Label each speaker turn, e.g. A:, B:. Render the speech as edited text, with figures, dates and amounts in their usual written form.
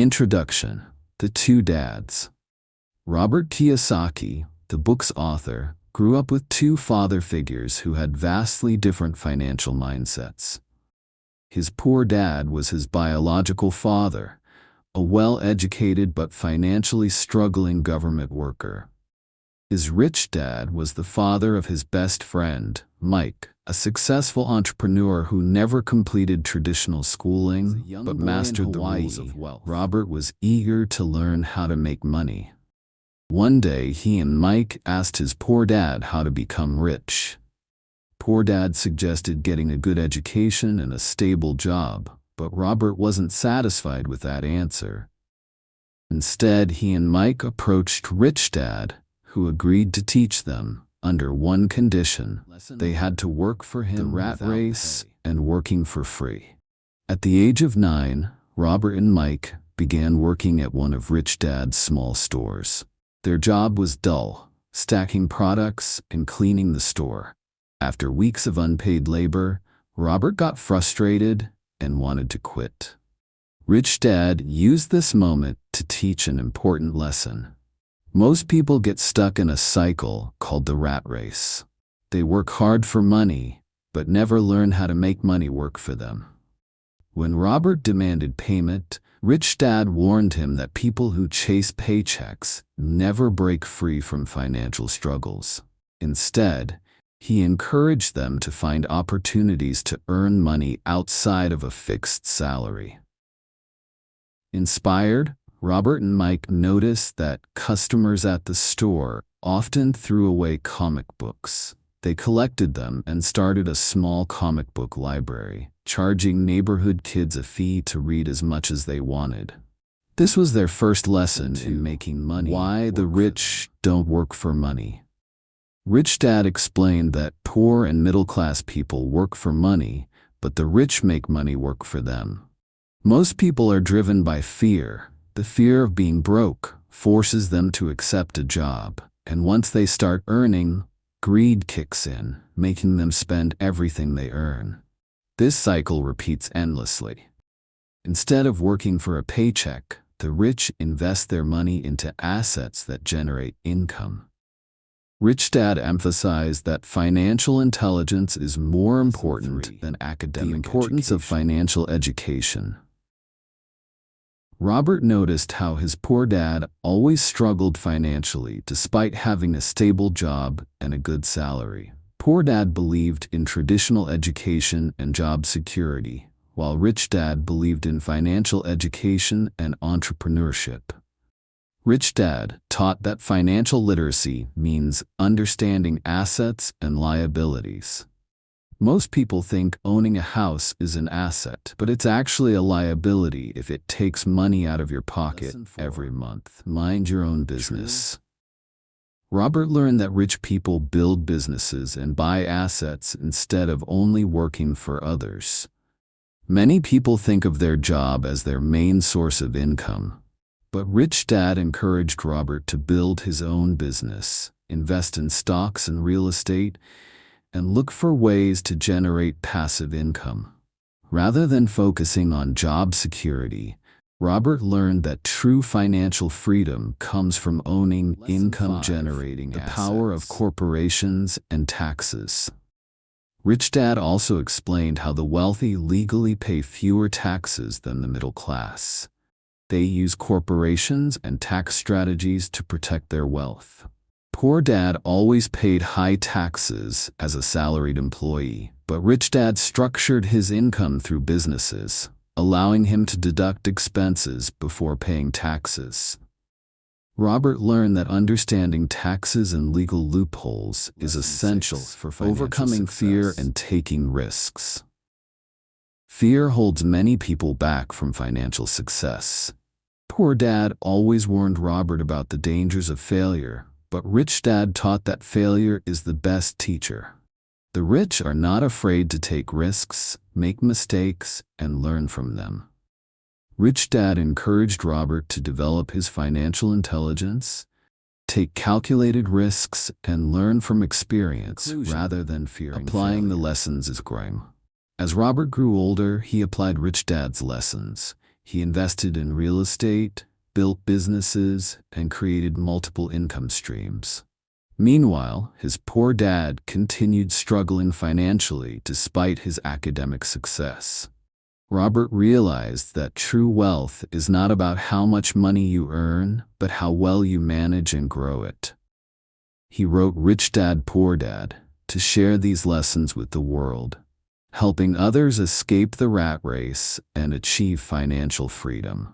A: Introduction: The Two Dads. Robert Kiyosaki, the book's author, grew up with two father figures who had vastly different financial mindsets. His poor dad was his biological father, a well-educated but financially struggling government worker. His rich dad was the father of his best friend, Mike, a successful entrepreneur who never completed traditional schooling but mastered the rules of wealth. Robert was eager to learn how to make money. One day, he and Mike asked his poor dad how to become rich. Poor dad suggested getting a good education and a stable job, but Robert wasn't satisfied with that answer. Instead, he and Mike approached rich dad, who agreed to teach them, under one condition: they had to work for him. The rat race and working for free. At the age of 9, Robert and Mike began working at one of rich dad's small stores. Their job was dull, stacking products and cleaning the store. After weeks of unpaid labor, Robert got frustrated and wanted to quit. Rich Dad used this moment to teach an important lesson. Most people get stuck in a cycle called the rat race. They work hard for money, but never learn how to make money work for them. When Robert demanded payment, Rich Dad warned him that people who chase paychecks never break free from financial struggles. Instead, he encouraged them to find opportunities to earn money outside of a fixed salary. Inspired, Robert and Mike noticed that customers at the store often threw away comic books. They collected them and started a small comic book library, charging neighborhood kids a fee to read as much as they wanted. This was their first lesson in making money. Why the rich don't work for money. Rich Dad explained that poor and middle-class people work for money, but the rich make money work for them. Most people are driven by fear. The fear of being broke forces them to accept a job, and once they start earning, greed kicks in, making them spend everything they earn. This cycle repeats endlessly. Instead of working for a paycheck, the rich invest their money into assets that generate income. Rich Dad emphasized that financial intelligence is more important than academic education. The importance of financial education. Robert noticed how his poor dad always struggled financially despite having a stable job and a good salary. Poor Dad believed in traditional education and job security, while Rich Dad believed in financial education and entrepreneurship. Rich Dad taught that financial literacy means understanding assets and liabilities. Most people think owning a house is an asset, but it's actually a liability if it takes money out of your pocket every month. Mind your own business. Robert learned that rich people build businesses and buy assets instead of only working for others. Many people think of their job as their main source of income, but Rich Dad encouraged Robert to build his own business, invest in stocks and real estate, and look for ways to generate passive income. Rather than focusing on job security, Robert learned that true financial freedom comes from owning income-generating assets. The power of corporations and taxes. Rich Dad also explained how the wealthy legally pay fewer taxes than the middle class. They use corporations and tax strategies to protect their wealth. Poor Dad always paid high taxes as a salaried employee, but Rich Dad structured his income through businesses, allowing him to deduct expenses before paying taxes. Robert learned that understanding taxes and legal loopholes is essential for overcoming fear and taking risks. Fear holds many people back from financial success. Poor Dad always warned Robert about the dangers of failure, but Rich Dad taught that failure is the best teacher. The rich are not afraid to take risks, make mistakes, and learn from them. Rich Dad encouraged Robert to develop his financial intelligence, take calculated risks, and learn from experience rather than fearing applying failure. The lessons is grime. As Robert grew older, he applied Rich Dad's lessons. He invested in real estate, built businesses, and created multiple income streams. Meanwhile, his poor dad continued struggling financially despite his academic success. Robert realized that true wealth is not about how much money you earn, but how well you manage and grow it. He wrote Rich Dad, Poor Dad to share these lessons with the world, helping others escape the rat race and achieve financial freedom.